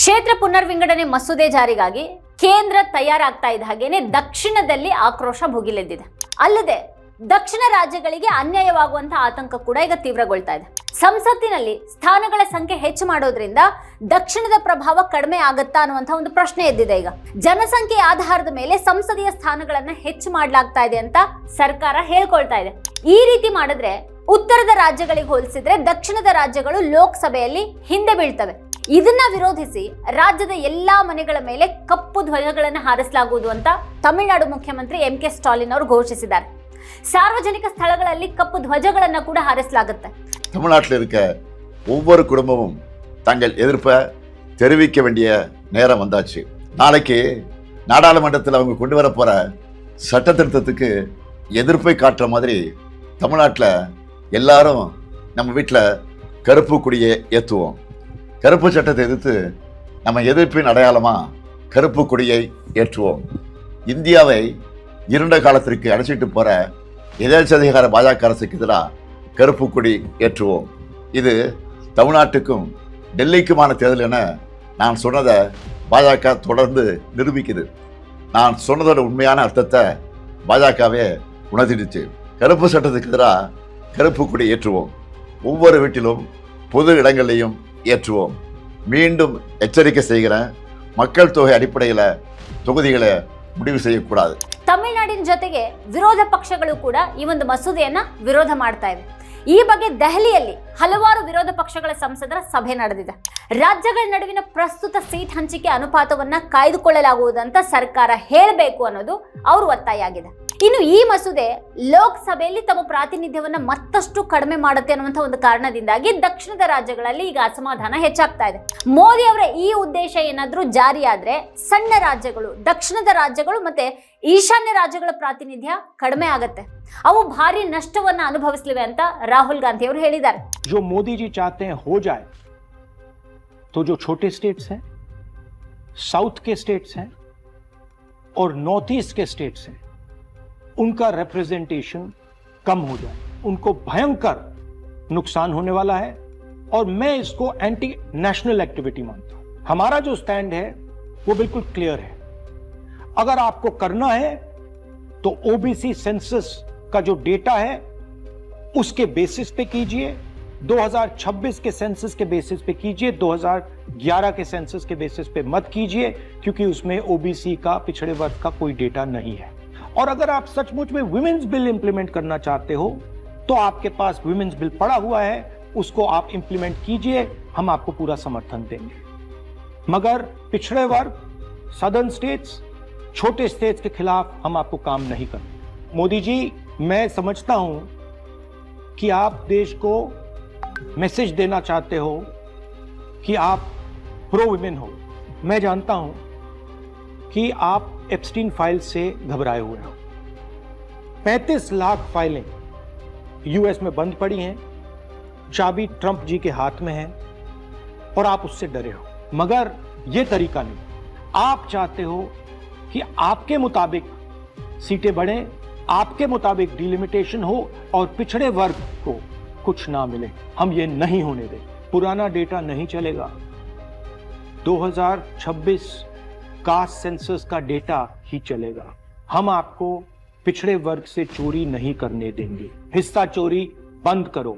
ಕ್ಷೇತ್ರ ಪುನರ್ವಿಂಗಡಣೆ ಮಸೂದೆ ಜಾರಿಗಾಗಿ ಕೇಂದ್ರ ತಯಾರಾಗ್ತಾ ಇದ್ದ ಹಾಗೇನೆ ದಕ್ಷಿಣದಲ್ಲಿ ಆಕ್ರೋಶ ಭುಗಿಲೆದ್ದಿದೆ. ಅಲ್ಲದೆ ದಕ್ಷಿಣ ರಾಜ್ಯಗಳಿಗೆ ಅನ್ಯಾಯವಾಗುವಂತಹ ಆತಂಕ ಕೂಡ ಈಗ ತೀವ್ರಗೊಳ್ತಾ ಇದೆ. ಸಂಸತ್ತಿನಲ್ಲಿ ಸ್ಥಾನಗಳ ಸಂಖ್ಯೆ ಹೆಚ್ಚು ಮಾಡೋದ್ರಿಂದ ದಕ್ಷಿಣದ ಪ್ರಭಾವ ಕಡಿಮೆ ಆಗತ್ತಾ ಅನ್ನುವಂಥ ಒಂದು ಪ್ರಶ್ನೆ ಎದ್ದಿದೆ. ಈಗ ಜನಸಂಖ್ಯೆ ಆಧಾರದ ಮೇಲೆ ಸಂಸದೀಯ ಸ್ಥಾನಗಳನ್ನ ಹೆಚ್ಚು ಮಾಡಲಾಗ್ತಾ ಇದೆ ಅಂತ ಸರ್ಕಾರ ಹೇಳ್ಕೊಳ್ತಾ ಇದೆ. ಈ ರೀತಿ ಮಾಡಿದ್ರೆ ಉತ್ತರದ ರಾಜ್ಯಗಳಿಗೆ ಹೋಲಿಸಿದ್ರೆ ದಕ್ಷಿಣದ ರಾಜ್ಯಗಳು ಲೋಕಸಭೆಯಲ್ಲಿ ಹಿಂದೆ ಬೀಳ್ತವೆ. ಇದನ್ನ ವಿರೋಧಿಸಿ ರಾಜ್ಯದ ಎಲ್ಲಾ ಮನೆಗಳ ಮೇಲೆ ಕಪ್ಪು ಧ್ವಜಗಳನ್ನು ಹಾರಿಸಲಾಗುವುದು ಅಂತ ತಮಿಳುನಾಡು ಮುಖ್ಯಮಂತ್ರಿ ಎಂ.ಕೆ. ಸ್ಟಾಲಿನ್ ಅವರು ಘೋಷಿಸಿದ್ದಾರೆ. சார்வஜனிக ஸ்தலಗಳಲ್ಲಿ கப்பு ಧ್ವಜಗಳನ್ನು ಕೂಡ ಹಾರಿಸಲಾಗುತ್ತೆ. தமிழ்நாட்டில் இருக்க ஒவ்வொரு குடும்பமும் தங்கள் எதிர்ப்பை தெரிவிக்க வேண்டிய நேரம் வந்தாச்சு. நாளைக்கு நாடாளுமன்றத்தில் அவங்க கொண்டு வர போற சட்ட திருத்தத்துக்கு எதிர்ப்பை காட்டுற மாதிரி தமிழ்நாட்டில் எல்லாரும் நம்ம வீட்டில் கருப்பு கொடியை ஏற்றுவோம். கருப்பு சட்டத்தை எதிர்த்து நம்ம எதிர்ப்பின் அடையாளமாக கருப்பு கொடியை ஏற்றுவோம். இந்தியாவை இருண்ட காலத்திற்கு அழைச்சிட்டு போகிற எதேச்சதிகார பாஜக அரசுக்கு எதிராக கருப்பு கொடி ஏற்றுவோம். இது தமிழ்நாட்டுக்கும் டெல்லிக்குமான தேர்தல் என நான் சொன்னதை பாஜக தொடர்ந்து நிரூபிக்குது. நான் சொன்னதோட உண்மையான அர்த்தத்தை பாஜகவே உணர்த்திடுச்சு. கருப்பு சட்டத்துக்கு எதிராக கருப்பு கொடி ஏற்றுவோம். ஒவ்வொரு வீட்டிலும் பொது இடங்களையும் ஏற்றுவோம். மீண்டும் எச்சரிக்கை செய்கிறேன், மக்கள் தொகை அடிப்படையில் தொகுதிகளை முடிவு செய்யக்கூடாது. ತಮಿಳುನಾಡಿನ ಜೊತೆಗೆ ವಿರೋಧ ಪಕ್ಷಗಳು ಕೂಡ ಈ ಒಂದು ಮಸೂದೆಯನ್ನ ವಿರೋಧ ಮಾಡ್ತಾ ಇವೆ. ಈ ಬಗ್ಗೆ ದೆಹಲಿಯಲ್ಲಿ ಹಲವಾರು ವಿರೋಧ ಪಕ್ಷಗಳ ಸಂಸದರ ಸಭೆ ನಡೆದಿದೆ. ರಾಜ್ಯಗಳ ನಡುವಿನ ಪ್ರಸ್ತುತ ಸೀಟ್ ಹಂಚಿಕೆ ಅನುಪಾತವನ್ನ ಕಾಯ್ದುಕೊಳ್ಳಲಾಗುವುದಂತ ಸರ್ಕಾರ ಹೇಳಬೇಕು ಅನ್ನೋದು ಅವ್ರ ಒತ್ತಾಯ ಆಗಿದೆ. ಇನ್ನು ಈ ಮಸೂದೆ ಲೋಕಸಭೆಯಲ್ಲಿ ತಮ್ಮ ಪ್ರಾತಿನಿಧ್ಯವನ್ನ ಮತ್ತಷ್ಟು ಕಡಿಮೆ ಮಾಡುತ್ತೆ ಅನ್ನುವಂಥ ಒಂದು ಕಾರಣದಿಂದಾಗಿ ದಕ್ಷಿಣದ ರಾಜ್ಯಗಳಲ್ಲಿ ಈಗ ಅಸಮಾಧಾನ ಹೆಚ್ಚಾಗ್ತಾ ಇದೆ. ಮೋದಿ ಅವರ ಈ ಉದ್ದೇಶ ಏನಾದ್ರೂ ಜಾರಿಯಾದ್ರೆ ಸಣ್ಣ ರಾಜ್ಯಗಳು, ದಕ್ಷಿಣದ ರಾಜ್ಯಗಳು ಮತ್ತೆ ಈಶಾನ್ಯ ರಾಜ್ಯಗಳ ಪ್ರಾತಿನಿಧ್ಯ ಕಡಿಮೆ ಆಗುತ್ತೆ, ಅವು ಭಾರಿ ನಷ್ಟವನ್ನ ಅನುಭವಿಸಲಿವೆ ಅಂತ ರಾಹುಲ್ ಗಾಂಧಿ ಅವರು ಹೇಳಿದ್ದಾರೆ. जो मोदी जी चाहते हैं हो जाए तो जो छोटे स्टेट्स हैं, साउथ के स्टेट्स हैं और नॉर्थ ईस्ट के स्टेट्स हैं, उनका रिप्रेजेंटेशन कम हो जाए, उनको भयंकर नुकसान होने वाला है. और मैं इसको एंटी नेशनल एक्टिविटी मानता हूं. हमारा जो स्टैंड है वो बिल्कुल क्लियर है. अगर आपको करना है तो ओबीसी सेंसस का जो डेटा है उसके बेसिस पे कीजिए. 2026 के सेंसस के बेसिस पे कीजिए, 2011 के सेंसस के बेसिस पे मत कीजिए, क्योंकि उसमें ओबीसी का, पिछड़े वर्ग का कोई डेटा नहीं है. और अगर आप सचमुच में विमेंस बिल इंप्लीमेंट करना चाहते हो तो आपके पास विमेंस बिल पड़ा हुआ है, उसको आप इंप्लीमेंट कीजिए, हम आपको पूरा समर्थन देंगे. मगर पिछड़े वर्ग, सदर्न स्टेट्स, छोटे स्टेट्स के खिलाफ हम आपको काम नहीं करते. मोदी जी, मैं समझता हूं कि आप देश को मैसेज देना चाहते हो कि आप प्रो विमेन हो. मैं जानता हूं कि आप एप्स्टीन फाइल से घबराए हुए हो. 35 लाख फाइलें यूएस में बंद पड़ी हैं, चाबी ट्रंप जी के हाथ में है और आप उससे डरे हो. मगर यह तरीका नहीं. आप चाहते हो कि आपके मुताबिक सीटें बढ़ें, आपके मुताबिक डिलिमिटेशन हो और पिछड़े वर्ग को कुछ ना मिले. हम ये नहीं होने दें. पुराना डेटा नहीं चलेगा. 2026 कास्ट सेंसस का डेटा ही चलेगा. हम आपको पिछड़े वर्ग से चोरी नहीं करने देंगे. हिस्सा चोरी बंद करो.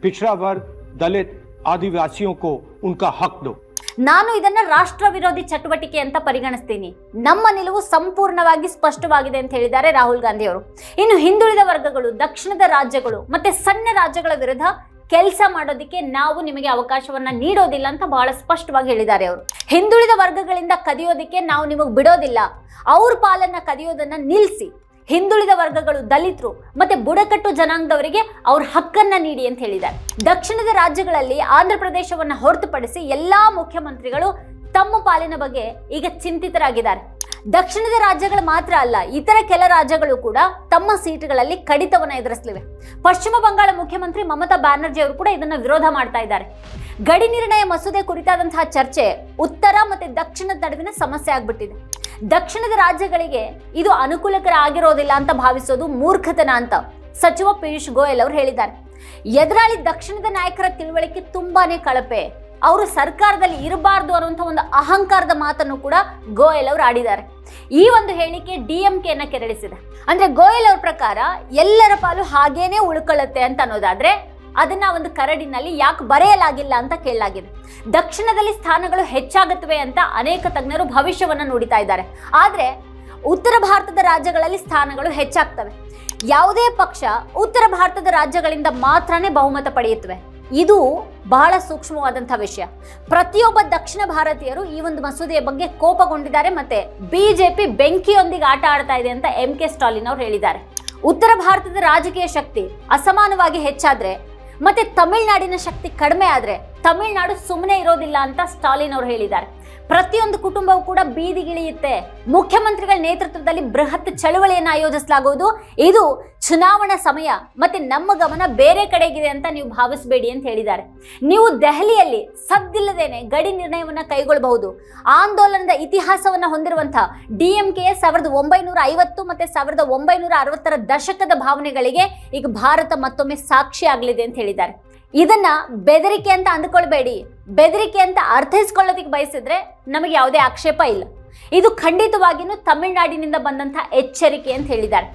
पिछड़ा वर्ग, दलित, आदिवासियों को उनका हक दो. ನಾನು ಇದನ್ನ ರಾಷ್ಟ್ರ ವಿರೋಧಿ ಚಟುವಟಿಕೆ ಅಂತ ಪರಿಗಣಿಸ್ತೀನಿ. ನಮ್ಮ ನಿಲುವು ಸಂಪೂರ್ಣವಾಗಿ ಸ್ಪಷ್ಟವಾಗಿದೆ ಅಂತ ಹೇಳಿದ್ದಾರೆ ರಾಹುಲ್ ಗಾಂಧಿ ಅವರು. ಇನ್ನು ಹಿಂದುಳಿದ ವರ್ಗಗಳು, ದಕ್ಷಿಣದ ರಾಜ್ಯಗಳು ಮತ್ತೆ ಸಣ್ಣ ರಾಜ್ಯಗಳ ವಿರುದ್ಧ ಕೆಲಸ ಮಾಡೋದಕ್ಕೆ ನಾವು ನಿಮಗೆ ಅವಕಾಶವನ್ನ ನೀಡೋದಿಲ್ಲ ಅಂತ ಬಹಳ ಸ್ಪಷ್ಟವಾಗಿ ಹೇಳಿದ್ದಾರೆ ಅವರು. ಹಿಂದುಳಿದ ವರ್ಗಗಳಿಂದ ಕದಿಯೋದಕ್ಕೆ ನಾವು ನಿಮಗೆ ಬಿಡೋದಿಲ್ಲ. ಅವ್ರ ಪಾಲನ್ನ ಕದಿಯೋದನ್ನ ನಿಲ್ಲಿಸಿ, ಹಿಂದುಳಿದ ವರ್ಗಗಳು, ದಲಿತರು ಮತ್ತೆ ಬುಡಕಟ್ಟು ಜನಾಂಗದವರಿಗೆ ಅವ್ರ ಹಕ್ಕನ್ನ ನೀಡಿ ಅಂತ ಹೇಳಿದ್ದಾರೆ. ದಕ್ಷಿಣದ ರಾಜ್ಯಗಳಲ್ಲಿ ಆಂಧ್ರ ಪ್ರದೇಶವನ್ನ ಹೊರತುಪಡಿಸಿ ಎಲ್ಲಾ ಮುಖ್ಯಮಂತ್ರಿಗಳು ತಮ್ಮ ಪಾಲಿನ ಬಗ್ಗೆ ಈಗ ಚಿಂತಿತರಾಗಿದ್ದಾರೆ. ದಕ್ಷಿಣದ ರಾಜ್ಯಗಳು ಮಾತ್ರ ಅಲ್ಲ, ಇತರ ಕೆಲ ರಾಜ್ಯಗಳು ಕೂಡ ತಮ್ಮ ಸೀಟುಗಳಲ್ಲಿ ಕಡಿತವನ್ನ ಎದುರಿಸಲಿವೆ. ಪಶ್ಚಿಮ ಬಂಗಾಳ ಮುಖ್ಯಮಂತ್ರಿ ಮಮತಾ ಬ್ಯಾನರ್ಜಿ ಅವರು ಕೂಡ ಇದನ್ನ ವಿರೋಧ ಮಾಡ್ತಾ ಇದ್ದಾರೆ. ಗಡಿ ನಿರ್ಣಯ ಮಸೂದೆ ಕುರಿತಾದಂತಹ ಚರ್ಚೆ ಉತ್ತರ ಮತ್ತೆ ದಕ್ಷಿಣದ ನಡುವಿನ ಸಮಸ್ಯೆ ಆಗ್ಬಿಟ್ಟಿದೆ. ದಕ್ಷಿಣದ ರಾಜ್ಯಗಳಿಗೆ ಇದು ಅನುಕೂಲಕರ ಆಗಿರೋದಿಲ್ಲ ಅಂತ ಭಾವಿಸೋದು ಮೂರ್ಖತನ ಅಂತ ಸಚಿವ ಪಿಯೂಷ್ ಗೋಯಲ್ ಅವರು ಹೇಳಿದ್ದಾರೆ. ಎದುರಾಳಿ ದಕ್ಷಿಣದ ನಾಯಕರ ತಿಳುವಳಿಕೆ ತುಂಬಾನೇ ಕಳಪೆ. ಅವರು ಸರ್ಕಾರದಲ್ಲಿ ಇರಬಾರ್ದು ಅನ್ನುವಂಥ ಒಂದು ಅಹಂಕಾರದ ಮಾತನ್ನು ಕೂಡ ಗೋಯಲ್ ಅವರು ಆಡಿದ್ದಾರೆ. ಈ ಒಂದು ಹೇಳಿಕೆ DMKನ ಕೆರಳಿಸಿದೆ. ಅಂದ್ರೆ ಗೋಯಲ್ ಅವ್ರ ಪ್ರಕಾರ ಎಲ್ಲರ ಪಾಲು ಹಾಗೇನೆ ಉಳ್ಕೊಳ್ಳುತ್ತೆ ಅಂತ ಅನ್ನೋದಾದ್ರೆ ಅದನ್ನ ಒಂದು ಕರಡಿನಲ್ಲಿ ಯಾಕೆ ಬರೆಯಲಾಗಿಲ್ಲ ಅಂತ ಕೇಳಲಾಗಿದೆ. ದಕ್ಷಿಣದಲ್ಲಿ ಸ್ಥಾನಗಳು ಹೆಚ್ಚಾಗುತ್ತವೆ ಅಂತ ಅನೇಕ ತಜ್ಞರು ಭವಿಷ್ಯವನ್ನ ನುಡಿತಾ ಇದ್ದಾರೆ. ಆದ್ರೆ ಉತ್ತರ ಭಾರತದ ರಾಜ್ಯಗಳಲ್ಲಿ ಸ್ಥಾನಗಳು ಹೆಚ್ಚಾಗ್ತವೆ. ಯಾವುದೇ ಪಕ್ಷ ಉತ್ತರ ಭಾರತದ ರಾಜ್ಯಗಳಿಂದ ಮಾತ್ರನೇ ಬಹುಮತ ಪಡೆಯುತ್ತವೆ. ಇದು ಬಹಳ ಸೂಕ್ಷ್ಮವಾದಂತಹ ವಿಷಯ. ಪ್ರತಿಯೊಬ್ಬ ದಕ್ಷಿಣ ಭಾರತೀಯರು ಈ ಒಂದು ಮಸೂದೆಯ ಬಗ್ಗೆ ಕೋಪಗೊಂಡಿದ್ದಾರೆ. ಮತ್ತೆ ಬಿಜೆಪಿ ಬೆಂಕಿಯೊಂದಿಗೆ ಆಟ ಆಡ್ತಾ ಇದೆ ಅಂತ MK ಸ್ಟಾಲಿನ್ ಅವರು ಹೇಳಿದ್ದಾರೆ. ಉತ್ತರ ಭಾರತದ ರಾಜಕೀಯ ಶಕ್ತಿ ಅಸಮಾನವಾಗಿ ಹೆಚ್ಚಾದ್ರೆ ಮತ್ತೆ ತಮಿಳುನಾಡಿನ ಶಕ್ತಿ ಕಡಿಮೆ ಆದ್ರೆ ತಮಿಳುನಾಡು ಸುಮ್ಮನೆ ಇರೋದಿಲ್ಲ ಅಂತ ಸ್ಟಾಲಿನ್ ಅವರು ಹೇಳಿದ್ದಾರೆ. ಪ್ರತಿಯೊಂದು ಕುಟುಂಬವೂ ಕೂಡ ಬೀದಿಗಿಳಿಯುತ್ತೆ. ಮುಖ್ಯಮಂತ್ರಿಗಳ ನೇತೃತ್ವದಲ್ಲಿ ಬೃಹತ್ ಚಳವಳಿಯನ್ನು ಆಯೋಜಿಸಲಾಗುವುದು. ಇದು ಚುನಾವಣಾ ಸಮಯ ಮತ್ತೆ ನಮ್ಮ ಗಮನ ಬೇರೆ ಕಡೆಗಿದೆ ಅಂತ ನೀವು ಭಾವಿಸಬೇಡಿ ಅಂತ ಹೇಳಿದ್ದಾರೆ. ನೀವು ದೆಹಲಿಯಲ್ಲಿ ಸದ್ದಿಲ್ಲದೇನೆ ಗಡಿ ನಿರ್ಣಯವನ್ನ ಕೈಗೊಳ್ಳಬಹುದು. ಆಂದೋಲನದ ಇತಿಹಾಸವನ್ನ ಹೊಂದಿರುವಂತಹ DMKಯ 1950 ಮತ್ತೆ 1960ರ ದಶಕದ ಭಾವನೆಗಳಿಗೆ ಈಗ ಭಾರತ ಮತ್ತೊಮ್ಮೆ ಸಾಕ್ಷಿ ಆಗಲಿದೆ ಅಂತ ಹೇಳಿದ್ದಾರೆ. ಇದನ್ನ ಬೆದರಿಕೆ ಅಂತ ಅಂದ್ಕೊಳ್ಬೇಡಿ. ಬೆದರಿಕೆ ಅಂತ ಅರ್ಥೈಸ್ಕೊಳ್ಳೋದಕ್ಕೆ ಬಯಸಿದ್ರೆ ನಮಗೆ ಯಾವುದೇ ಆಕ್ಷೇಪ ಇಲ್ಲ. ಇದು ಖಂಡಿತವಾಗಿಯೂ ತಮಿಳುನಾಡಿನಿಂದ ಬಂದಂತಹ ಎಚ್ಚರಿಕೆ ಅಂತ ಹೇಳಿದ್ದಾರೆ.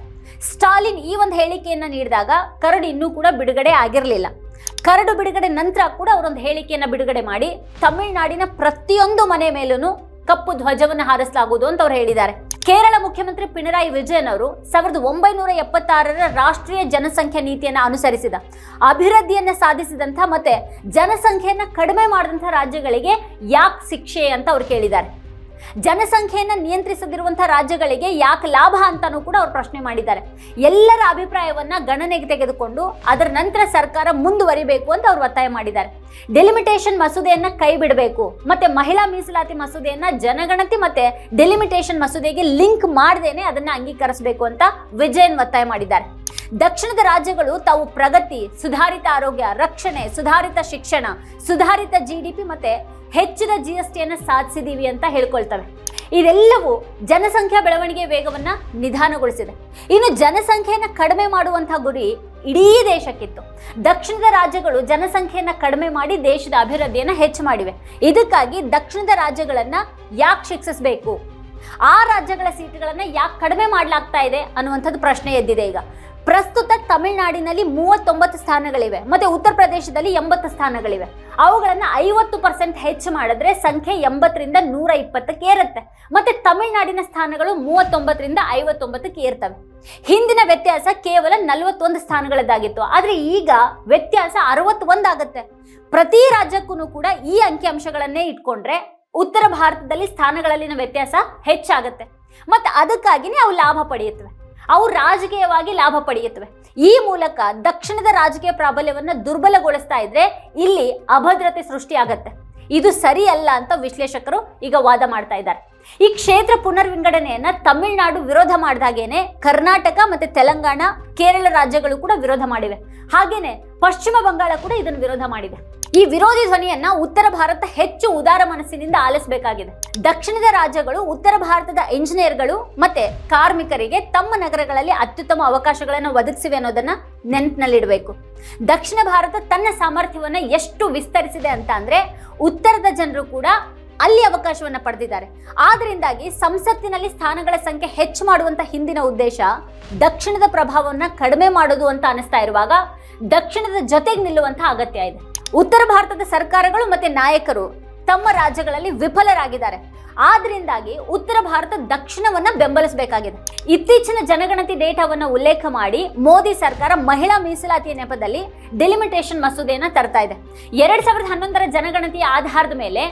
ಸ್ಟಾಲಿನ್ ಈ ಒಂದು ಹೇಳಿಕೆಯನ್ನ ನೀಡಿದಾಗ ಕರಡು ಇನ್ನೂ ಕೂಡ ಬಿಡುಗಡೆ ಆಗಿರಲಿಲ್ಲ. ಕರಡು ಬಿಡುಗಡೆ ನಂತರ ಕೂಡ ಅವರೊಂದು ಹೇಳಿಕೆಯನ್ನ ಬಿಡುಗಡೆ ಮಾಡಿ ತಮಿಳುನಾಡಿನ ಪ್ರತಿಯೊಂದು ಮನೆ ಮೇಲೂ ಕಪ್ಪು ಧ್ವಜವನ್ನು ಹಾರಿಸಲಾಗುವುದು ಅಂತ ಅವ್ರು ಹೇಳಿದ್ದಾರೆ. ಕೇರಳ ಮುಖ್ಯಮಂತ್ರಿ ಪಿಣರಾಯಿ ವಿಜಯನ್ ಅವರು 1976ರ ರಾಷ್ಟ್ರೀಯ ಜನಸಂಖ್ಯಾ ನೀತಿಯನ್ನು ಅನುಸರಿಸಿದ ಅಭಿವೃದ್ಧಿಯನ್ನ ಸಾಧಿಸಿದಂಥ ಮತ್ತೆ ಜನಸಂಖ್ಯೆಯನ್ನ ಕಡಿಮೆ ಮಾಡಿದಂಥ ರಾಜ್ಯಗಳಿಗೆ ಯಾಕೆ ಶಿಕ್ಷೆ ಅಂತ ಅವ್ರು ಕೇಳಿದ್ದಾರೆ. ಜನಸಂಖ್ಯೆಯನ್ನ ನಿಯಂತ್ರಿಸದಿರುವಂತಹ ರಾಜ್ಯಗಳಿಗೆ ಯಾಕೆ ಲಾಭ ಅಂತಾನೂ ಕೂಡ ಅವ್ರು ಪ್ರಶ್ನೆ ಮಾಡಿದ್ದಾರೆ. ಎಲ್ಲರ ಅಭಿಪ್ರಾಯವನ್ನ ಗಣನೆಗೆ ತೆಗೆದುಕೊಂಡು ಅದರ ನಂತರ ಸರ್ಕಾರ ಮುಂದುವರಿಬೇಕು ಅಂತ ಅವ್ರು ಒತ್ತಾಯ ಮಾಡಿದ್ದಾರೆ. ಡೆಲಿಮಿಟೇಷನ್ ಮಸೂದೆಯನ್ನ ಕೈ ಬಿಡಬೇಕು ಮತ್ತೆ ಮಹಿಳಾ ಮೀಸಲಾತಿ ಮಸೂದೆಯನ್ನ ಜನಗಣತಿ ಮತ್ತೆ ಡೆಲಿಮಿಟೇಷನ್ ಮಸೂದೆಗೆ ಲಿಂಕ್ ಮಾಡದೇನೆ ಅದನ್ನ ಅಂಗೀಕರಿಸಬೇಕು ಅಂತ ವಿಜಯನ್ ಒತ್ತಾಯ ಮಾಡಿದ್ದಾರೆ. ದಕ್ಷಿಣದ ರಾಜ್ಯಗಳು ತಾವು ಪ್ರಗತಿ, ಸುಧಾರಿತ ಆರೋಗ್ಯ, ರಕ್ಷಣೆ, ಸುಧಾರಿತ ಶಿಕ್ಷಣ, ಸುಧಾರಿತ GDP ಮತ್ತೆ ಹೆಚ್ಚಿನ GSTಯನ್ನ ಸಾಧಿಸಿದೀವಿ ಅಂತ ಹೇಳ್ಕೊಳ್ತವೆ. ಇದೆಲ್ಲವೂ ಜನಸಂಖ್ಯಾ ಬೆಳವಣಿಗೆ ವೇಗವನ್ನ ನಿಧಾನಗೊಳಿಸಿದೆ. ಇನ್ನು ಜನಸಂಖ್ಯೆಯನ್ನ ಕಡಿಮೆ ಮಾಡುವಂತಹ ಗುರಿ ಇಡೀ ದೇಶಕ್ಕಿತ್ತು. ದಕ್ಷಿಣದ ರಾಜ್ಯಗಳು ಜನಸಂಖ್ಯೆಯನ್ನ ಕಡಿಮೆ ಮಾಡಿ ದೇಶದ ಅಭಿವೃದ್ಧಿಯನ್ನ ಹೆಚ್ಚು ಮಾಡಿವೆ. ಇದಕ್ಕಾಗಿ ದಕ್ಷಿಣದ ರಾಜ್ಯಗಳನ್ನ ಯಾಕೆ ಶಿಕ್ಷಿಸಬೇಕು, ಆ ರಾಜ್ಯಗಳ ಸೀಟುಗಳನ್ನ ಯಾಕೆ ಕಡಿಮೆ ಮಾಡಲಾಗ್ತಾ ಇದೆ ಅನ್ನುವಂಥದ್ದು ಪ್ರಶ್ನೆ ಎದ್ದಿದೆ. ಈಗ ಪ್ರಸ್ತುತ ತಮಿಳುನಾಡಿನಲ್ಲಿ 39 ಸ್ಥಾನಗಳಿವೆ ಮತ್ತೆ ಉತ್ತರ ಪ್ರದೇಶದಲ್ಲಿ 80 ಸ್ಥಾನಗಳಿವೆ. ಅವುಗಳನ್ನ 50% ಹೆಚ್ಚು ಮಾಡಿದ್ರೆ ಸಂಖ್ಯೆ 80ರಿಂದ 120ಕ್ಕೆ ಏರುತ್ತೆ. ಮತ್ತೆ ತಮಿಳುನಾಡಿನ ಸ್ಥಾನಗಳು 39ರಿಂದ 59ಕ್ಕೆ ಏರ್ತವೆ. ಹಿಂದಿನ ವ್ಯತ್ಯಾಸ ಕೇವಲ 41 ಸ್ಥಾನಗಳದ್ದಾಗಿತ್ತು. ಆದ್ರೆ ಈಗ ವ್ಯತ್ಯಾಸ 61 ಆಗುತ್ತೆ. ಪ್ರತಿ ರಾಜ್ಯಕ್ಕೂ ಕೂಡ ಈ ಅಂಕಿಅಂಶಗಳನ್ನೇ ಇಟ್ಕೊಂಡ್ರೆ ಉತ್ತರ ಭಾರತದಲ್ಲಿ ಸ್ಥಾನಗಳಲ್ಲಿನ ವ್ಯತ್ಯಾಸ ಹೆಚ್ಚಾಗುತ್ತೆ. ಮತ್ತೆ ಅದಕ್ಕಾಗಿನೇ ಅವು ಲಾಭ ಪಡೆಯುತ್ತವೆ. ಅವು ರಾಜಕೀಯವಾಗಿ ಲಾಭ ಪಡೆಯುತ್ತವೆ. ಈ ಮೂಲಕ ದಕ್ಷಿಣದ ರಾಜಕೀಯ ಪ್ರಾಬಲ್ಯವನ್ನು ದುರ್ಬಲಗೊಳಿಸ್ತಾ ಇದ್ರೆ ಇಲ್ಲಿ ಅಭದ್ರತೆ ಸೃಷ್ಟಿಯಾಗತ್ತೆ. ಇದು ಸರಿ ಅಲ್ಲ ಅಂತ ವಿಶ್ಲೇಷಕರು ಈಗ ವಾದ ಮಾಡ್ತಾ ಇದ್ದಾರೆ. ಈ ಕ್ಷೇತ್ರ ಪುನರ್ವಿಂಗಡಣೆಯನ್ನ ತಮಿಳುನಾಡು ವಿರೋಧ ಮಾಡಿದಾಗೇನೆ ಕರ್ನಾಟಕ ಮತ್ತೆ ತೆಲಂಗಾಣ, ಕೇರಳ ರಾಜ್ಯಗಳು ಕೂಡ ವಿರೋಧ ಮಾಡಿವೆ. ಹಾಗೇನೆ ಪಶ್ಚಿಮ ಬಂಗಾಳ ಕೂಡ ಇದನ್ನು ವಿರೋಧ ಮಾಡಿದೆ. ಈ ವಿರೋಧಿ ಧ್ವನಿಯನ್ನ ಉತ್ತರ ಭಾರತ ಹೆಚ್ಚು ಉದಾರ ಮನಸ್ಸಿನಿಂದ ಆಲಿಸಬೇಕಾಗಿದೆ. ದಕ್ಷಿಣದ ರಾಜ್ಯಗಳು ಉತ್ತರ ಭಾರತದ ಇಂಜಿನಿಯರ್ಗಳು ಮತ್ತೆ ಕಾರ್ಮಿಕರಿಗೆ ತಮ್ಮ ನಗರಗಳಲ್ಲಿ ಅತ್ಯುತ್ತಮ ಅವಕಾಶಗಳನ್ನು ಒದಗಿಸಿವೆ ಅನ್ನೋದನ್ನ ನೆನಪಿನಲ್ಲಿಡಬೇಕು. ದಕ್ಷಿಣ ಭಾರತ ತನ್ನ ಸಾಮರ್ಥ್ಯವನ್ನ ಎಷ್ಟು ವಿಸ್ತರಿಸಿದೆ ಅಂತ ಅಂದ್ರೆ ಉತ್ತರದ ಜನರು ಕೂಡ ಅಲ್ಲಿ ಅವಕಾಶವನ್ನ ಪಡೆದಿದ್ದಾರೆ. ಆದ್ರಿಂದಾಗಿ ಸಂಸತ್ತಿನಲ್ಲಿ ಸ್ಥಾನಗಳ ಸಂಖ್ಯೆ ಹೆಚ್ಚು ಮಾಡುವಂತ ಹಿಂದಿನ ಉದ್ದೇಶ ದಕ್ಷಿಣದ ಪ್ರಭಾವವನ್ನ ಕಡಿಮೆ ಮಾಡೋದು ಅಂತ ಅನಿಸ್ತಾ ಇರುವಾಗ ದಕ್ಷಿಣದ ಜೊತೆಗೆ ನಿಲ್ಲುವಂತ ಅಗತ್ಯ ಇದೆ. ಉತ್ತರ ಭಾರತದ ಸರ್ಕಾರಗಳು ಮತ್ತೆ ನಾಯಕರು ತಮ್ಮ ರಾಜ್ಯಗಳಲ್ಲಿ ವಿಫಲರಾಗಿದ್ದಾರೆ. ಆದ್ರಿಂದಾಗಿ ಉತ್ತರ ಭಾರತ ದಕ್ಷಿಣವನ್ನ ಬೆಂಬಲಿಸಬೇಕಾಗಿದೆ. ಇತ್ತೀಚಿನ ಜನಗಣತಿ ಡೇಟಾವನ್ನ ಉಲ್ಲೇಖ ಮಾಡಿ ಮೋದಿ ಸರ್ಕಾರ ಮಹಿಳಾ ಮೀಸಲಾತಿಯ ನೆಪದಲ್ಲಿ ಡೆಲಿಮಿಟೇಷನ್ ಮಸೂದೆಯನ್ನ ತರ್ತಾ ಇದೆ. 2011ರ ಜನಗಣತಿಯ ಆಧಾರದ ಮೇಲೆ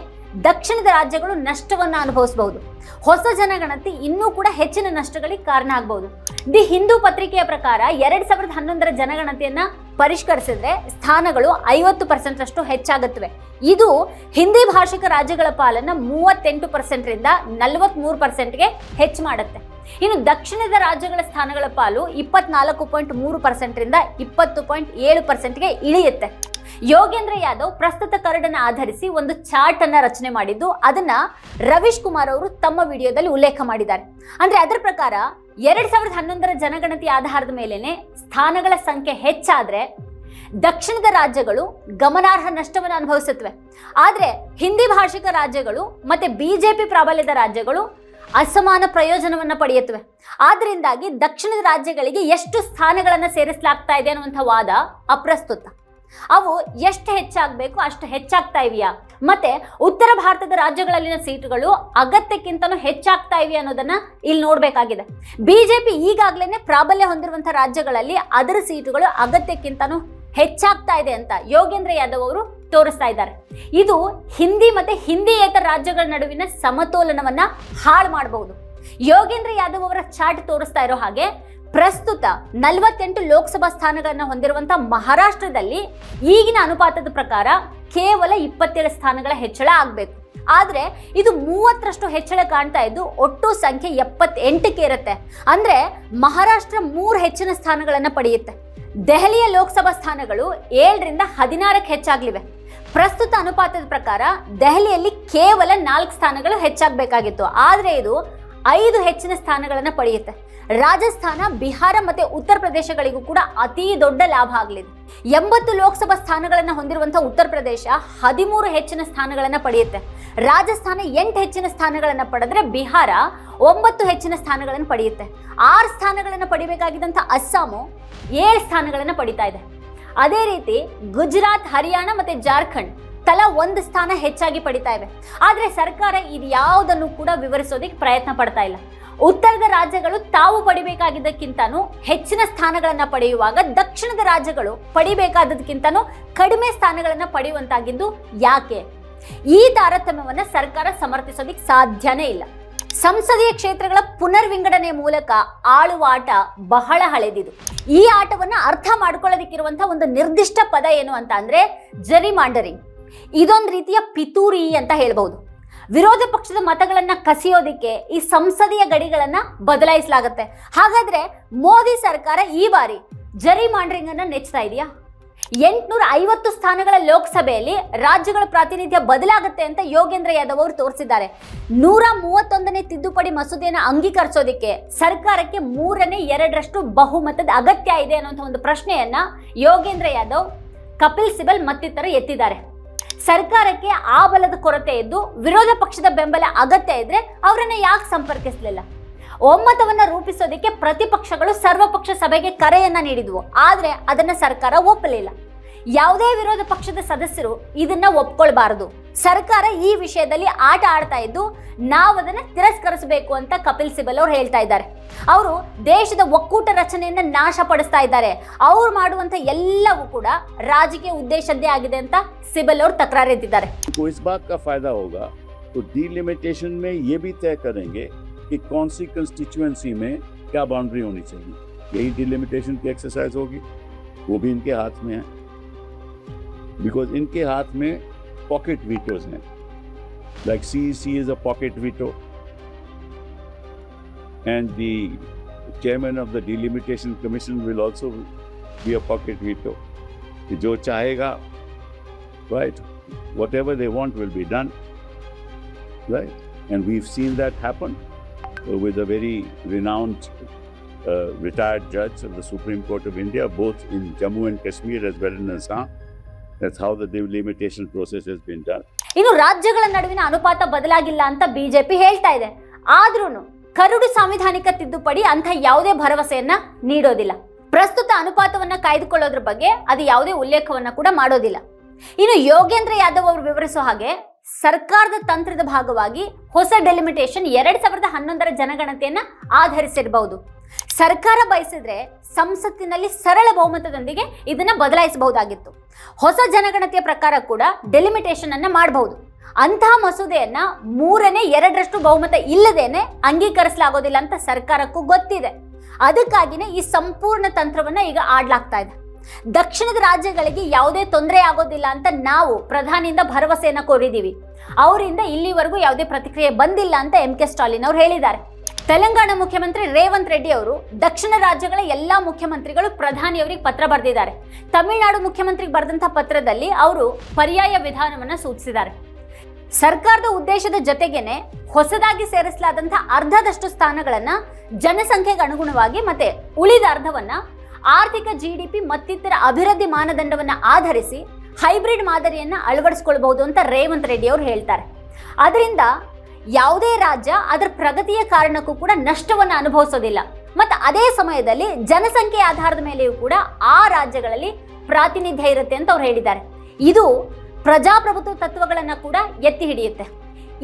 ದಕ್ಷಿಣದ ರಾಜ್ಯಗಳು ನಷ್ಟವನ್ನ ಅನುಭವಿಸಬಹುದು. ಹೊಸ ಜನಗಣತಿ ಇನ್ನೂ ಕೂಡ ಹೆಚ್ಚಿನ ನಷ್ಟಗಳಿಗೆ ಕಾರಣ ಆಗಬಹುದು. ದಿ ಹಿಂದೂ ಪತ್ರಿಕೆಯ ಪ್ರಕಾರ 2011ರ ಜನಗಣತಿಯನ್ನ ಪರಿಷ್ಕರಿಸಿದ್ರೆ ಸ್ಥಾನಗಳು 50% ಅಷ್ಟು ಹೆಚ್ಚಾಗುತ್ತವೆ. ಇದು ಹಿಂದಿ ಭಾಷಿಕ ರಾಜ್ಯಗಳ ಪಾಲನ್ನ 38%ರಿಂದ 43%ಗೆ ಹೆಚ್ಚು ಮಾಡುತ್ತೆ. ಇನ್ನು ದಕ್ಷಿಣದ ರಾಜ್ಯಗಳ ಸ್ಥಾನಗಳ ಪಾಲು 24.3%ರಿಂದ 20.7%ಗೆ ಇಳಿಯುತ್ತೆ. ಯೋಗೇಂದ್ರ ಯಾದವ್ ಪ್ರಸ್ತುತ ಕರಡನ್ನು ಆಧರಿಸಿ ಒಂದು ಚಾರ್ಟ್ ಅನ್ನ ರಚನೆ ಮಾಡಿದ್ದು ಅದನ್ನ ರವೀಶ್ ಕುಮಾರ್ ಅವರು ತಮ್ಮ ವಿಡಿಯೋದಲ್ಲಿ ಉಲ್ಲೇಖ ಮಾಡಿದ್ದಾರೆ. ಅಂದ್ರೆ ಅದರ ಪ್ರಕಾರ 2011ರ ಜನಗಣತಿ ಆಧಾರದ ಮೇಲೆನೆ ಸ್ಥಾನಗಳ ಸಂಖ್ಯೆ ಹೆಚ್ಚಾದ್ರೆ ದಕ್ಷಿಣದ ರಾಜ್ಯಗಳು ಗಮನಾರ್ಹ ನಷ್ಟವನ್ನು ಅನುಭವಿಸುತ್ತವೆ. ಆದರೆ ಹಿಂದಿ ಭಾಷಿಕ ರಾಜ್ಯಗಳು ಮತ್ತೆ ಬಿಜೆಪಿ ಪ್ರಾಬಲ್ಯದ ರಾಜ್ಯಗಳು ಅಸಮಾನ ಪ್ರಯೋಜನವನ್ನು ಪಡೆಯುತ್ತವೆ. ಆದ್ದರಿಂದಾಗಿ ದಕ್ಷಿಣದ ರಾಜ್ಯಗಳಿಗೆ ಎಷ್ಟು ಸ್ಥಾನಗಳನ್ನು ಸೇರಿಸಲಾಗ್ತಾ ಇದೆ ಅನ್ನುವಂಥ ವಾದ ಅಪ್ರಸ್ತುತ. ಅವು ಎಷ್ಟು ಹೆಚ್ಚಾಗಬೇಕು ಅಷ್ಟು ಹೆಚ್ಚಾಗ್ತಾ ಇವೆಯಾ, ಮತ್ತೆ ಉತ್ತರ ಭಾರತದ ರಾಜ್ಯಗಳಲ್ಲಿನ ಸೀಟುಗಳು ಅಗತ್ಯಕ್ಕಿಂತನೂ ಹೆಚ್ಚಾಗ್ತಾ ಇವೆ ಅನ್ನೋದನ್ನ ಇಲ್ಲಿ ನೋಡಬೇಕಾಗಿದೆ. ಬಿಜೆಪಿ ಈಗಾಗಲೇ ಪ್ರಾಬಲ್ಯ ಹೊಂದಿರುವಂತಹ ರಾಜ್ಯಗಳಲ್ಲಿ ಅದರ ಸೀಟುಗಳು ಅಗತ್ಯಕ್ಕಿಂತನೂ ಹೆಚ್ಚಾಗ್ತಾ ಇದೆ ಅಂತ ಯೋಗೇಂದ್ರ ಯಾದವ್ ಅವರು ತೋರಿಸ್ತಾ ಇದ್ದಾರೆ. ಇದು ಹಿಂದಿ ಮತ್ತೆ ಹಿಂದಿಯೇತರ ರಾಜ್ಯಗಳ ನಡುವಿನ ಸಮತೋಲನವನ್ನ ಹಾಳು ಮಾಡಬಹುದು. ಯೋಗೇಂದ್ರ ಯಾದವ್ ಅವರ ಚಾರ್ಟ್ ತೋರಿಸ್ತಾ ಇರೋ ಹಾಗೆ ಪ್ರಸ್ತುತ 48 ಲೋಕಸಭಾ ಸ್ಥಾನಗಳನ್ನು ಹೊಂದಿರುವಂತಹ ಮಹಾರಾಷ್ಟ್ರದಲ್ಲಿ ಈಗಿನ ಅನುಪಾತದ ಪ್ರಕಾರ ಕೇವಲ 27 ಸ್ಥಾನಗಳ ಹೆಚ್ಚಳ ಆಗಬೇಕು. ಆದ್ರೆ ಇದು 30ರಷ್ಟು ಹೆಚ್ಚಳ ಕಾಣ್ತಾ ಇದ್ದು ಒಟ್ಟು ಸಂಖ್ಯೆ 78ಕ್ಕೆ ಇರುತ್ತೆ. ಅಂದ್ರೆ ಮಹಾರಾಷ್ಟ್ರ 3 ಹೆಚ್ಚಿನ ಸ್ಥಾನಗಳನ್ನು ಪಡೆಯುತ್ತೆ. ದೆಹಲಿಯ ಲೋಕಸಭಾ ಸ್ಥಾನಗಳು 7ರಿಂದ 16ಕ್ಕೆ ಹೆಚ್ಚಾಗ್ಲಿವೆ. ಪ್ರಸ್ತುತ ಅನುಪಾತದ ಪ್ರಕಾರ ದೆಹಲಿಯಲ್ಲಿ ಕೇವಲ 4 ಸ್ಥಾನಗಳು ಹೆಚ್ಚಾಗಬೇಕಾಗಿತ್ತು, ಆದ್ರೆ ಇದು 5 ಹೆಚ್ಚಿನ ಸ್ಥಾನಗಳನ್ನು ಪಡೆಯುತ್ತೆ. ರಾಜಸ್ಥಾನ, ಬಿಹಾರ ಮತ್ತೆ ಉತ್ತರ ಪ್ರದೇಶಗಳಿಗೂ ಕೂಡ ಅತಿ ದೊಡ್ಡ ಲಾಭ ಆಗಲಿದೆ. 80 ಲೋಕಸಭಾ ಸ್ಥಾನಗಳನ್ನು ಹೊಂದಿರುವಂತಹ ಉತ್ತರ ಪ್ರದೇಶ 13 ಹೆಚ್ಚಿನ ಸ್ಥಾನಗಳನ್ನು ಪಡೆಯುತ್ತೆ. ರಾಜಸ್ಥಾನ 8 ಹೆಚ್ಚಿನ ಸ್ಥಾನಗಳನ್ನು ಪಡೆದ್ರೆ ಬಿಹಾರ 9 ಹೆಚ್ಚಿನ ಸ್ಥಾನಗಳನ್ನು ಪಡೆಯುತ್ತೆ. 6 ಸ್ಥಾನಗಳನ್ನು ಪಡಿಬೇಕಾಗಿದ್ದಂಥ ಅಸ್ಸಾಮು 7 ಸ್ಥಾನಗಳನ್ನು ಪಡಿತಾ ಇದೆ. ಅದೇ ರೀತಿ ಗುಜರಾತ್, ಹರಿಯಾಣ ಮತ್ತೆ ಜಾರ್ಖಂಡ್ ತಲಾ 1 ಸ್ಥಾನ ಹೆಚ್ಚಾಗಿ ಪಡಿತಾ ಇವೆ. ಆದ್ರೆ ಸರ್ಕಾರ ಇದು ಯಾವುದನ್ನು ಕೂಡ ವಿವರಿಸೋದಕ್ಕೆ ಪ್ರಯತ್ನ ಪಡ್ತಾ ಇಲ್ಲ. ಉತ್ತರದ ರಾಜ್ಯಗಳು ತಾವು ಪಡಿಬೇಕಾಗಿದ್ದಕ್ಕಿಂತನೂ ಹೆಚ್ಚಿನ ಸ್ಥಾನಗಳನ್ನು ಪಡೆಯುವಾಗ ದಕ್ಷಿಣದ ರಾಜ್ಯಗಳು ಪಡಿಬೇಕಾದದಕ್ಕಿಂತನೂ ಕಡಿಮೆ ಸ್ಥಾನಗಳನ್ನು ಪಡೆಯುವಂತಾಗಿದ್ದು ಯಾಕೆ? ಈ ತಾರತಮ್ಯವನ್ನು ಸರ್ಕಾರ ಸಮರ್ಥಿಸೋದಕ್ಕೆ ಸಾಧ್ಯನೇ ಇಲ್ಲ. ಸಂಸದೀಯ ಕ್ಷೇತ್ರಗಳ ಪುನರ್ವಿಂಗಡಣೆ ಮೂಲಕ ಆಳುವ ಆಟ ಬಹಳ ಹಳೆದಿದು. ಈ ಆಟವನ್ನು ಅರ್ಥ ಮಾಡ್ಕೊಳ್ಳೋದಕ್ಕಿರುವಂತಹ ಒಂದು ನಿರ್ದಿಷ್ಟ ಪದ ಏನು ಅಂತ ಅಂದ್ರೆ ಜರಿಮಾಂಡರಿಂಗ್. ಇದೊಂದು ರೀತಿಯ ಪಿತೂರಿ ಅಂತ ಹೇಳ್ಬಹುದು. ವಿರೋಧ ಪಕ್ಷದ ಮತಗಳನ್ನ ಕಸಿಯೋದಿಕ್ಕೆ ಈ ಸಂಸದೀಯ ಗಡಿಗಳನ್ನ ಬದಲಾಯಿಸಲಾಗುತ್ತೆ. ಹಾಗಾದ್ರೆ ಮೋದಿ ಸರ್ಕಾರ ಈ ಬಾರಿ ಜರಿಮಾಂಡರಿಂಗ್ ಅನ್ನ ನೆಚ್ತಾ ಇದೆಯಾ? 850 ಸ್ಥಾನಗಳ ಲೋಕಸಭೆಯಲ್ಲಿ ರಾಜ್ಯಗಳ ಪ್ರಾತಿನಿಧ್ಯ ಬದಲಾಗುತ್ತೆ ಅಂತ ಯೋಗೇಂದ್ರ ಯಾದವ್ ಅವರು ತೋರಿಸಿದ್ದಾರೆ. 131ನೇ ತಿದ್ದುಪಡಿ ಮಸೂದೆಯನ್ನು ಅಂಗೀಕರಿಸೋದಿಕ್ಕೆ ಸರ್ಕಾರಕ್ಕೆ 2/3 ಬಹುಮತದ ಅಗತ್ಯ ಇದೆ ಅನ್ನುವಂಥ ಒಂದು ಪ್ರಶ್ನೆಯನ್ನ ಯೋಗೇಂದ್ರ ಯಾದವ್, ಕಪಿಲ್ ಸಿಬಲ್ ಮತ್ತಿತರರು ಎತ್ತಿದ್ದಾರೆ. ಸರ್ಕಾರಕ್ಕೆ ಆ ಬಲದ ಕೊರತೆ ಇದ್ದು ವಿರೋಧ ಪಕ್ಷದ ಬೆಂಬಲ ಅಗತ್ಯ ಇದ್ರೆ ಅವರನ್ನ ಯಾಕೆ ಸಂಪರ್ಕಿಸಲಿಲ್ಲ? ಒಮ್ಮತವನ್ನ ರೂಪಿಸೋದಕ್ಕೆ ಪ್ರತಿಪಕ್ಷಗಳು ಸರ್ವಪಕ್ಷ ಸಭೆಗೆ ಕರೆಯನ್ನ ನೀಡಿದ್ವು, ಆದ್ರೆ ಅದನ್ನ ಸರ್ಕಾರ ಒಪ್ಪಲಿಲ್ಲ. ಯಾವುದೇ ವಿರೋಧ ಪಕ್ಷದ ಸದಸ್ಯರು ಇದನ್ನ ಒಪ್ಕೊಳ್ಬಾರದು. ಸರ್ಕಾರ ಈ ವಿಷಯದಲ್ಲಿ ಆಟ ಆಡ್ತಾ ಇದ್ದು ನಾವು ಅದನ್ನ ತಿರಸ್ಕರಿಸಬೇಕು ಅಂತ ಕಪಿಲ್ ಸಿಬಲ್ ಅವರು ಹೇಳ್ತಾ ಇದ್ದಾರೆ. ಅವರು ದೇಶದ ಒಕ್ಕೂಟ ರಚನೆಯನ್ನ ನಾಶಪಡಿಸ್ತಾ ಇದ್ದಾರೆ. ಅವ್ರು ಮಾಡುವಂತ ಎಲ್ಲವೂ ಕೂಡ ರಾಜಕೀಯ ಉದ್ದೇಶದ್ದೇ ಆಗಿದೆ ಅಂತ ಸಿಬಲ್ ಅವರು ತಕರಾರೆತ್ತಿದ್ದಾರೆ. इस बात का फायदा होगा तो डिलिमिटेशन में ये भी तय करेंगे कि कौन सी कंस्टिट्यूएंसी में क्या बाउंड्री होनी चाहिए. यही डिलिमिटेशन की एक्सरसाइज होगी. वो भी इनके हाथ में है, बिकॉज इनके हाथ में पॉकेट वीटोज हैं. Like CEC is a pocket veto and the chairman of the delimitation commission will also be a pocket veto. जो चाहेगा, right, whatever they want will be done, right, and we've seen that happen with a very renowned retired judge of the Supreme Court of India, both in Jammu and Kashmir as well as Assam. That's how the delimitation process has been done. ಇನ್ನು ರಾಜ್ಯಗಳ ನಡುವಿನ ಅನುಪಾತ ಬದಲಾಗಿಲ್ಲ ಅಂತ BJP ಹೇಳ್ತಾ ಇದೆ. ಆದ್ರೂ curd ಸಾಂವಿಧಾನಿಕ ತಿದ್ದುಪಡಿ ಅಂತ ಯಾವುದೇ ಭರವಸೆಯನ್ನ ನೀಡೋದಿಲ್ಲ. ಪ್ರಸ್ತುತ ಅನುಪಾತವನ್ನ ಕಾಯ್ದುಕೊಳ್ಳೋದ್ರ ಬಗ್ಗೆ ಅದು ಯಾವುದೇ ಉಲ್ಲೇಖವನ್ನ ಕೂಡ ಮಾಡೋದಿಲ್ಲ. ಇನ್ನು ಯೋಗೇಂದ್ರ ಯಾದವ್ ಅವರು ವಿವರಿಸೋ ಹಾಗೆ ಸರ್ಕಾರದ ತಂತ್ರದ ಭಾಗವಾಗಿ ಹೊಸ ಡೆಲಿಮಿಟೇಷನ್ 2011ರ ಜನಗಣತಿಯನ್ನ ಆಧರಿಸಿರಬಹುದು. ಸರ್ಕಾರ ಬಯಸಿದ್ರೆ ಸಂಸತ್ತಿನಲ್ಲಿ ಸರಳ ಬಹುಮತದೊಂದಿಗೆ ಇದನ್ನ ಬದಲಾಯಿಸಬಹುದಾಗಿತ್ತು. ಹೊಸ ಜನಗಣತಿಯ ಪ್ರಕಾರ ಕೂಡ ಡೆಲಿಮಿಟೇಷನ್ ಅನ್ನ ಮಾಡಬಹುದು. ಅಂತಹ ಮಸೂದೆಯನ್ನ 2/3 ಬಹುಮತ ಇಲ್ಲದೇನೆ ಅಂಗೀಕರಿಸಲಾಗೋದಿಲ್ಲ ಅಂತ ಸರ್ಕಾರಕ್ಕೂ ಗೊತ್ತಿದೆ. ಅದಕ್ಕಾಗಿನೇ ಈ ಸಂಪೂರ್ಣ ತಂತ್ರವನ್ನ ಈಗ ಆಡ್ಲಾಗ್ತಾ ಇದೆ. ದಕ್ಷಿಣದ ರಾಜ್ಯಗಳಿಗೆ ಯಾವುದೇ ತೊಂದರೆ ಆಗೋದಿಲ್ಲ ಅಂತ ನಾವು ಪ್ರಧಾನಿಯಿಂದ ಭರವಸೆಯನ್ನ ಕೋರಿದ್ದೀವಿ. ಅವರಿಂದ ಇಲ್ಲಿವರೆಗೂ ಯಾವುದೇ ಪ್ರತಿಕ್ರಿಯೆ ಬಂದಿಲ್ಲ ಅಂತ MK ಸ್ಟಾಲಿನ್ ಅವರು ಹೇಳಿದ್ದಾರೆ. ತೆಲಂಗಾಣ ಮುಖ್ಯಮಂತ್ರಿ ರೇವಂತ್ ರೆಡ್ಡಿ ಅವರು ದಕ್ಷಿಣ ರಾಜ್ಯಗಳ ಎಲ್ಲಾ ಮುಖ್ಯಮಂತ್ರಿಗಳು ಪ್ರಧಾನಿಯವರಿಗೆ ಪತ್ರ ಬರೆದಿದ್ದಾರೆ. ತಮಿಳುನಾಡು ಮುಖ್ಯಮಂತ್ರಿಗೆ ಬರೆದಂತಹ ಪತ್ರದಲ್ಲಿ ಅವರು ಪರ್ಯಾಯ ವಿಧಾನವನ್ನ ಸೂಚಿಸಿದ್ದಾರೆ. ಸರ್ಕಾರದ ಉದ್ದೇಶದ ಜೊತೆಗೇನೆ ಹೊಸದಾಗಿ ಸೇರಿಸಲಾದಂತಹ ಅರ್ಧದಷ್ಟು ಸ್ಥಾನಗಳನ್ನ ಜನಸಂಖ್ಯೆಗೆ ಅನುಗುಣವಾಗಿ ಮತ್ತೆ ಉಳಿದ ಅರ್ಧವನ್ನ ಆರ್ಥಿಕ GDP ಮತ್ತಿತರ ಅಭಿವೃದ್ಧಿ ಮಾನದಂಡವನ್ನ ಆಧರಿಸಿ ಹೈಬ್ರಿಡ್ ಮಾದರಿಯನ್ನ ಅಳವಡಿಸಿಕೊಳ್ಳಬಹುದು ಅಂತ ರೇವಂತ್ ರೆಡ್ಡಿ ಅವರು ಹೇಳ್ತಾರೆ. ಅದರಿಂದ ಯಾವುದೇ ರಾಜ್ಯ ಅದರ ಪ್ರಗತಿಯ ಕಾರಣಕ್ಕೂ ಕೂಡ ನಷ್ಟವನ್ನ ಅನುಭವಿಸೋದಿಲ್ಲ. ಮತ್ತು ಅದೇ ಸಮಯದಲ್ಲಿ ಜನಸಂಖ್ಯೆ ಆಧಾರದ ಮೇಲೆಯೂ ಕೂಡ ಆ ರಾಜ್ಯಗಳಲ್ಲಿ ಪ್ರಾತಿನಿಧ್ಯ ಇರುತ್ತೆ ಅಂತ ಅವ್ರು ಹೇಳಿದ್ದಾರೆ. ಇದು ಪ್ರಜಾಪ್ರಭುತ್ವ ತತ್ವಗಳನ್ನ ಕೂಡ ಎತ್ತಿ ಹಿಡಿಯುತ್ತೆ.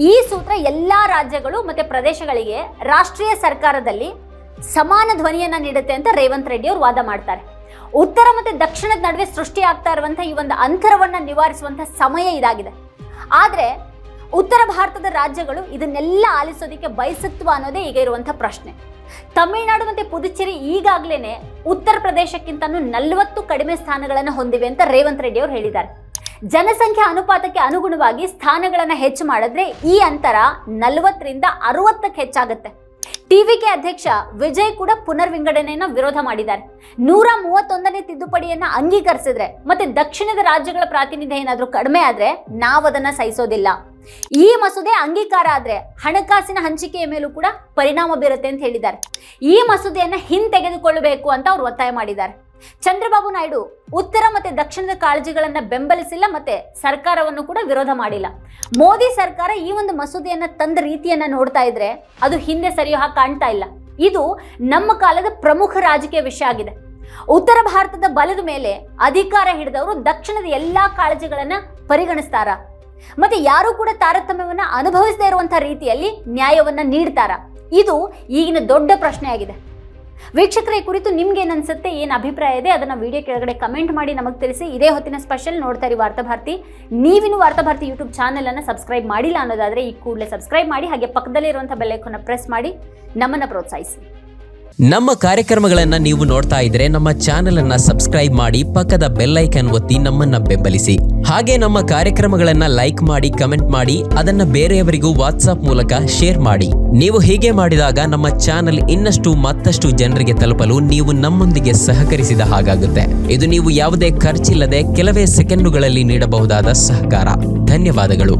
ಈ ಸೂತ್ರ ಎಲ್ಲಾ ರಾಜ್ಯಗಳು ಮತ್ತೆ ಪ್ರದೇಶಗಳಿಗೆ ರಾಷ್ಟ್ರೀಯ ಸರ್ಕಾರದಲ್ಲಿ ಸಮಾನ ಧ್ವನಿಯನ್ನ ನೀಡುತ್ತೆ ಅಂತ ರೇವಂತ್ ರೆಡ್ಡಿ ಅವರು ವಾದ ಮಾಡ್ತಾರೆ. ಉತ್ತರ ಮತ್ತೆ ದಕ್ಷಿಣದ ನಡುವೆ ಸೃಷ್ಟಿ ಆಗ್ತಾ ಇರುವಂತಹ ಈ ಒಂದು ಅಂತರವನ್ನ ನಿವಾರಿಸುವಂತಹ ಸಮಯ ಇದಾಗಿದೆ. ಆದ್ರೆ ಉತ್ತರ ಭಾರತದ ರಾಜ್ಯಗಳು ಇದನ್ನೆಲ್ಲ ಆಲಿಸೋದಕ್ಕೆ ಬಯಸುತ್ತವ ಅನ್ನೋದೇ ಈಗ ಇರುವಂತಹ ಪ್ರಶ್ನೆ. ತಮಿಳುನಾಡು ಮತ್ತೆ ಪುದುಚೇರಿ ಈಗಾಗಲೇ ಉತ್ತರ ಪ್ರದೇಶಕ್ಕಿಂತನೂ 40 ಕಡಿಮೆ ಸ್ಥಾನಗಳನ್ನು ಹೊಂದಿವೆ ಅಂತ ರೇವಂತ್ ರೆಡ್ಡಿ ಅವರು ಹೇಳಿದ್ದಾರೆ. ಜನಸಂಖ್ಯಾ ಅನುಪಾತಕ್ಕೆ ಅನುಗುಣವಾಗಿ ಸ್ಥಾನಗಳನ್ನು ಹೆಚ್ಚು ಮಾಡಿದ್ರೆ ಈ ಅಂತರ 40ರಿಂದ 60ಕ್ಕೆ ಹೆಚ್ಚಾಗುತ್ತೆ. ಟಿವಿಕೆ ಅಧ್ಯಕ್ಷ ವಿಜಯ್ ಕೂಡ ಪುನರ್ವಿಂಗಡಣೆಯನ್ನು ವಿರೋಧ ಮಾಡಿದ್ದಾರೆ. 131ನೇ ತಿದ್ದುಪಡಿಯನ್ನ ಅಂಗೀಕರಿಸಿದ್ರೆ ಮತ್ತೆ ದಕ್ಷಿಣದ ರಾಜ್ಯಗಳ ಪ್ರಾತಿನಿಧ್ಯ ಏನಾದರೂ ಕಡಿಮೆ ಆದ್ರೆ ನಾವದನ್ನ ಸಹಿಸೋದಿಲ್ಲ. ಈ ಮಸೂದೆ ಅಂಗೀಕಾರ ಆದ್ರೆ ಹಣಕಾಸಿನ ಹಂಚಿಕೆಯ ಮೇಲೂ ಕೂಡ ಪರಿಣಾಮ ಬೀರುತ್ತೆ ಅಂತ ಹೇಳಿದ್ದಾರೆ. ಈ ಮಸೂದೆಯನ್ನ ಹಿಂತೆಗೆದುಕೊಳ್ಳಬೇಕು ಅಂತ ಅವರು ಒತ್ತಾಯ ಮಾಡಿದ್ದಾರೆ. ಚಂದ್ರಬಾಬು ನಾಯ್ಡು ಉತ್ತರ ಮತ್ತೆ ದಕ್ಷಿಣದ ಕಾಳಜಿಗಳನ್ನ ಬೆಂಬಲಿಸಿಲ್ಲ ಮತ್ತೆ ಸರ್ಕಾರವನ್ನು ಕೂಡ ವಿರೋಧ ಮಾಡಿಲ್ಲ. ಮೋದಿ ಸರ್ಕಾರ ಈ ಒಂದು ಮಸೂದೆಯನ್ನ ತಂದ ರೀತಿಯನ್ನ ನೋಡ್ತಾ ಇದ್ರೆ ಅದು ಹಿಂದೆ ಸರಿಯೋ ಹಾಗೆ ಕಾಣ್ತಾ ಇಲ್ಲ. ಇದು ನಮ್ಮ ಕಾಲದ ಪ್ರಮುಖ ರಾಜಕೀಯ ವಿಷಯ ಆಗಿದೆ. ಉತ್ತರ ಭಾರತದ ಬಲದ ಮೇಲೆ ಅಧಿಕಾರ ಹಿಡಿದವರು ದಕ್ಷಿಣದ ಎಲ್ಲಾ ಕಾಳಜಿಗಳನ್ನ ಪರಿಗಣಿಸ್ತಾರ? ಮತ್ತೆ ಯಾರು ಕೂಡ ತಾರತಮ್ಯವನ್ನ ಅನುಭವಿಸದೇ ಇರುವಂತಹ ರೀತಿಯಲ್ಲಿ ನ್ಯಾಯವನ್ನ ನೀಡ್ತಾರ? ಇದು ಈಗಿನ ದೊಡ್ಡ ಪ್ರಶ್ನೆ ಆಗಿದೆ. ವೀಕ್ಷಕರ, ಈ ಕುರಿತು ನಿಮ್ಗೆ ಏನ್ ಅನ್ಸುತ್ತೆ, ಏನ್ ಅಭಿಪ್ರಾಯ ಇದೆ ಅದನ್ನ ವಿಡಿಯೋ ಕೆಳಗಡೆ ಕಮೆಂಟ್ ಮಾಡಿ ನಮಗೆ ತಿಳಿಸಿ. ಇದೇ ಹೊತ್ತಿನ ಸ್ಪೆಷಲ್ ನೋಡ್ತಾ ಇರಿ ವಾರ್ತಾಭಾರತಿ. ನೀವಿನ್ನು ವಾರ್ತಾಭಾರತಿ ಯೂಟ್ಯೂಬ್ ಚಾನೆಲ್ ಅನ್ನ ಸಬ್ಸ್ಕ್ರೈಬ್ ಮಾಡಿಲ್ಲ ಅನ್ನೋದಾದ್ರೆ ಈ ಕೂಡಲೇ ಸಬ್ಸ್ಕ್ರೈಬ್ ಮಾಡಿ, ಹಾಗೆ ಪಕ್ಕದಲ್ಲಿ ಇರುವಂತಹ ಬೆಲ್ ಐಕಾನ್ ಪ್ರೆಸ್ ಮಾಡಿ ನಮ್ಮನ್ನ ಪ್ರೋತ್ಸಾಹಿಸಿ. ನಮ್ಮ ಕಾರ್ಯಕ್ರಮಗಳನ್ನ ನೀವು ನೋಡ್ತಾ ಇದ್ರೆ ನಮ್ಮ ಚಾನೆಲ್ ಅನ್ನ ಸಬ್ಸ್ಕ್ರೈಬ್ ಮಾಡಿ, ಪಕ್ಕದ ಬೆಲ್ ಐಕಾನ್ ಒತ್ತಿ ನಮ್ಮನ್ನ ಬೆಂಬಲಿಸಿ. ಹಾಗೆ ನಮ್ಮ ಕಾರ್ಯಕ್ರಮಗಳನ್ನ ಲೈಕ್ ಮಾಡಿ, ಕಮೆಂಟ್ ಮಾಡಿ, ಅದನ್ನ ಬೇರೆಯವರಿಗೂ ವಾಟ್ಸ್ಆಪ್ ಮೂಲಕ ಶೇರ್ ಮಾಡಿ. ನೀವು ಹೀಗೆ ಮಾಡಿದಾಗ ನಮ್ಮ ಚಾನೆಲ್ ಮತ್ತಷ್ಟು ಜನರಿಗೆ ತಲುಪಲು ನೀವು ನಮ್ಮೊಂದಿಗೆ ಸಹಕರಿಸಿದ ಹಾಗಾಗುತ್ತೆ. ಇದು ನೀವು ಯಾವುದೇ ಖರ್ಚಿಲ್ಲದೆ ಕೆಲವೇ ಸೆಕೆಂಡುಗಳಲ್ಲಿ ನೀಡಬಹುದಾದ ಸಹಕಾರ. ಧನ್ಯವಾದಗಳು.